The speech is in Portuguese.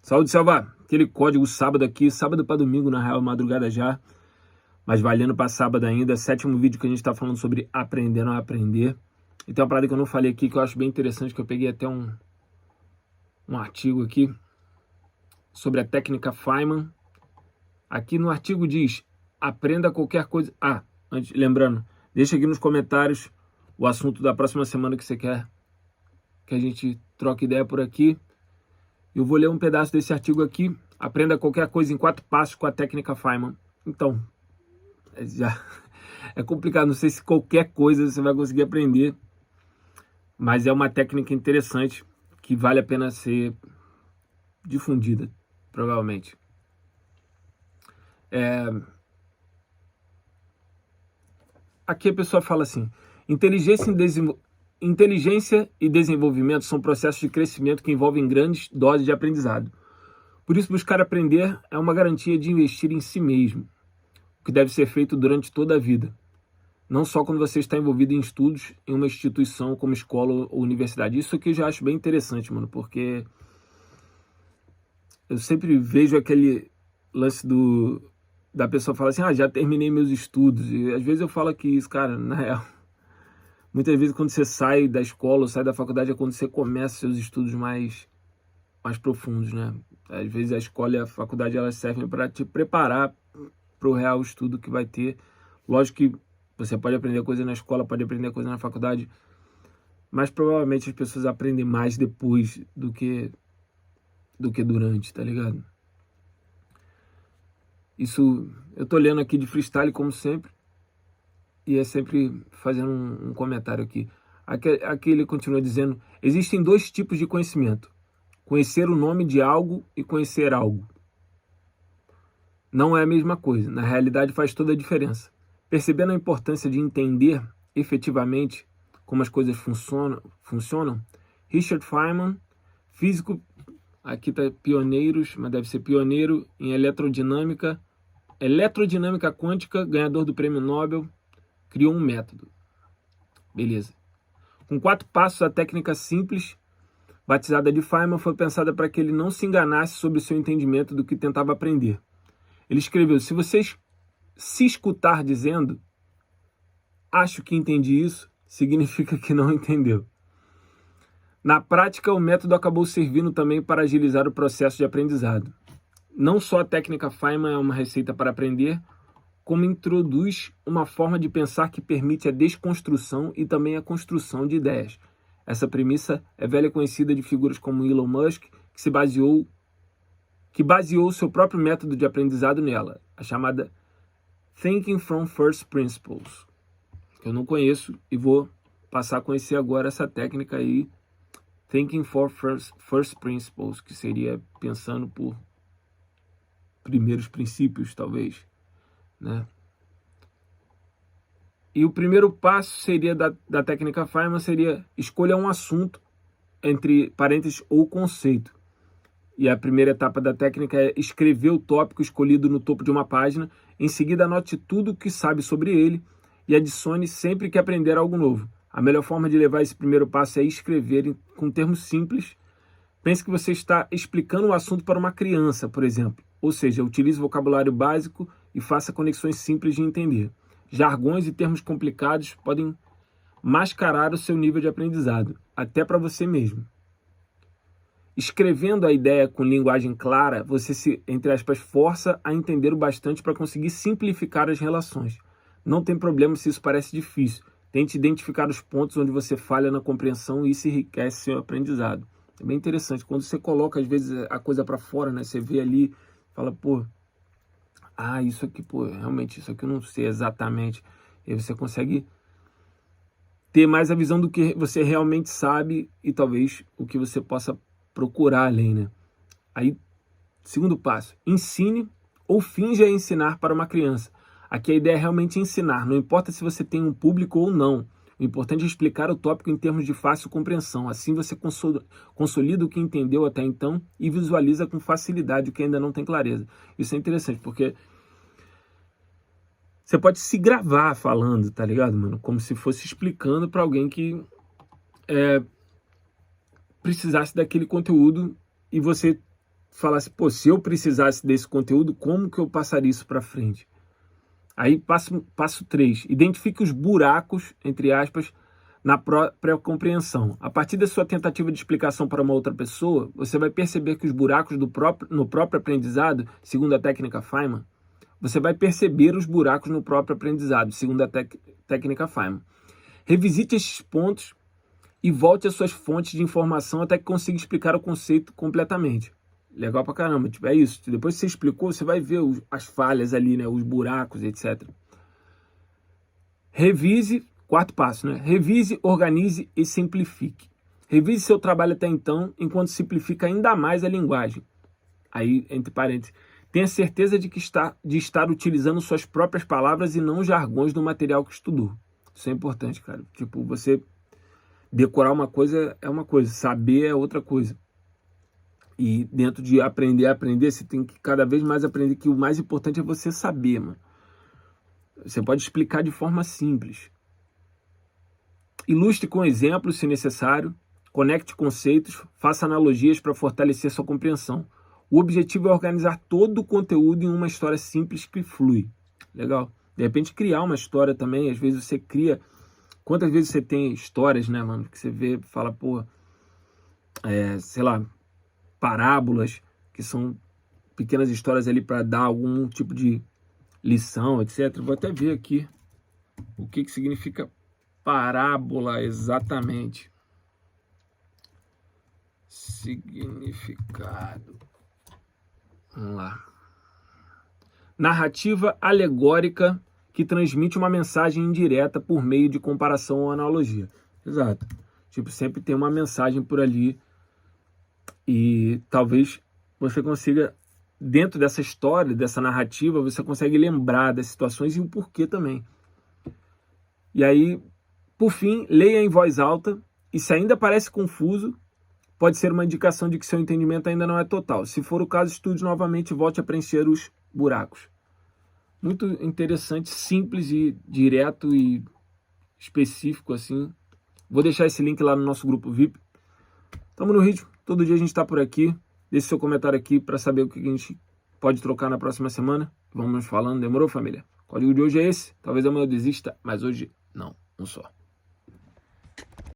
Saúde, Selva. Aquele código sábado aqui, sábado para domingo, na real, madrugada já, mas valendo para sábado ainda. 7º vídeo que a gente está falando sobre aprendendo a aprender. E tem uma parada que eu não falei aqui que eu acho bem interessante, que eu peguei até um artigo aqui sobre a técnica Feynman. Aqui no artigo diz, aprenda qualquer coisa. Lembrando, deixa aqui nos comentários o assunto da próxima semana que você quer que a gente troque ideia por aqui. Eu vou ler um pedaço desse artigo aqui. Aprenda qualquer coisa em 4 passos com a técnica Feynman. Então, já é complicado. Não sei se qualquer coisa você vai conseguir aprender. Mas é uma técnica interessante que vale a pena ser difundida, provavelmente. Aqui a pessoa fala assim, inteligência e desenvolvimento são processos de crescimento que envolvem grandes doses de aprendizado. Por isso, buscar aprender é uma garantia de investir em si mesmo, o que deve ser feito durante toda a vida. Não só quando você está envolvido em estudos em uma instituição como escola ou universidade. Isso aqui eu já acho bem interessante, mano, porque eu sempre vejo aquele lance da pessoa falar assim, já terminei meus estudos. E às vezes eu falo que isso, cara, na real, muitas vezes quando você sai da escola ou sai da faculdade é quando você começa seus estudos mais profundos, né? Às vezes a escola e a faculdade elas servem para te preparar para o real estudo que vai ter. Lógico que você pode aprender coisa na escola, pode aprender coisa na faculdade, mas provavelmente as pessoas aprendem mais depois do que durante, tá ligado? Isso eu tô lendo aqui de freestyle como sempre, e é sempre fazendo um comentário aqui. Aqui ele continua dizendo, existem 2 tipos de conhecimento. Conhecer o nome de algo e conhecer algo. Não é a mesma coisa, na realidade faz toda a diferença. Percebendo a importância de entender efetivamente como as coisas funcionam, Richard Feynman, físico, aqui está pioneiros, mas deve ser pioneiro em eletrodinâmica quântica, ganhador do prêmio Nobel, criou um método. Beleza. Com 4 passos, a técnica simples, batizada de Feynman, foi pensada para que ele não se enganasse sobre o seu entendimento do que tentava aprender. Ele escreveu, se vocês se escutar dizendo, acho que entendi isso, significa que não entendeu. Na prática, o método acabou servindo também para agilizar o processo de aprendizado. Não só a técnica Feynman é uma receita para aprender, como introduz uma forma de pensar que permite a desconstrução e também a construção de ideias. Essa premissa é velha conhecida de figuras como Elon Musk, que baseou seu próprio método de aprendizado nela, a chamada Thinking from First Principles. Eu não conheço e vou passar a conhecer agora essa técnica aí, Thinking for First Principles, que seria pensando por primeiros princípios, talvez, né? E o primeiro passo seria da técnica Feynman seria escolha um assunto, entre parênteses, ou conceito. E a primeira etapa da técnica é escrever o tópico escolhido no topo de uma página, em seguida anote tudo o que sabe sobre ele e adicione sempre que aprender algo novo. A melhor forma de levar esse primeiro passo é escrever com termos simples. Pense que você está explicando o assunto para uma criança, por exemplo. Ou seja, utilize vocabulário básico e faça conexões simples de entender. Jargões e termos complicados podem mascarar o seu nível de aprendizado, até para você mesmo. Escrevendo a ideia com linguagem clara, você se, entre aspas, força a entender o bastante para conseguir simplificar as relações. Não tem problema se isso parece difícil. Tente identificar os pontos onde você falha na compreensão e isso enriquece seu aprendizado. É bem interessante. Quando você coloca, às vezes, a coisa para fora, né? Você vê ali, fala, isso aqui, realmente, isso aqui eu não sei exatamente. E aí você consegue ter mais a visão do que você realmente sabe e talvez o que você possa procurar além, né? Aí, segundo passo, ensine ou finja ensinar para uma criança. Aqui a ideia é realmente ensinar, não importa se você tem um público ou não. O importante é explicar o tópico em termos de fácil compreensão. Assim você consolida o que entendeu até então e visualiza com facilidade o que ainda não tem clareza. Isso é interessante, porque você pode se gravar falando, tá ligado, mano? Como se fosse explicando para alguém que precisasse daquele conteúdo e você falasse, pô, se eu precisasse desse conteúdo, como que eu passaria isso para frente? Aí, passo 3, identifique os buracos, entre aspas, na própria compreensão. A partir da sua tentativa de explicação para uma outra pessoa, você vai perceber que os buracos no próprio aprendizado, segundo a técnica Feynman, você vai perceber os buracos no próprio aprendizado, segundo a técnica Feynman. Revisite esses pontos e volte às suas fontes de informação até que consiga explicar o conceito completamente. Legal pra caramba, tipo, é isso. Depois que você explicou, você vai ver as falhas ali, né? Os buracos, etc. Revise, quarto passo, né? Revise, organize e simplifique. Revise seu trabalho até então, enquanto simplifica ainda mais a linguagem. Aí, entre parênteses, tenha certeza de estar utilizando suas próprias palavras e não jargões do material que estudou. Isso é importante, cara. Tipo, você decorar uma coisa é uma coisa, saber é outra coisa. E dentro de aprender a aprender, você tem que cada vez mais aprender que o mais importante é você saber, mano. Você pode explicar de forma simples. Ilustre com exemplos, se necessário. Conecte conceitos, faça analogias para fortalecer sua compreensão. O objetivo é organizar todo o conteúdo em uma história simples que flui. Legal. De repente criar uma história também. Às vezes você cria... Quantas vezes você tem histórias, né, mano? Que você vê, fala, pô... sei lá... parábolas, que são pequenas histórias ali para dar algum tipo de lição, etc. Vou até ver aqui o que significa parábola exatamente. Significado. Vamos lá. Narrativa alegórica que transmite uma mensagem indireta por meio de comparação ou analogia. Exato. Tipo, sempre tem uma mensagem por ali. E talvez você consiga, dentro dessa história, dessa narrativa, você consegue lembrar das situações e o porquê também. E aí, por fim, leia em voz alta. E se ainda parece confuso, pode ser uma indicação de que seu entendimento ainda não é total. Se for o caso, estude novamente e volte a preencher os buracos. Muito interessante, simples e direto e específico assim. Vou deixar esse link lá no nosso grupo VIP. Tamo no ritmo. Todo dia a gente está por aqui. Deixe seu comentário aqui para saber o que a gente pode trocar na próxima semana. Vamos falando. Demorou, família? O código de hoje é esse. Talvez amanhã eu desista, mas hoje não. Um só.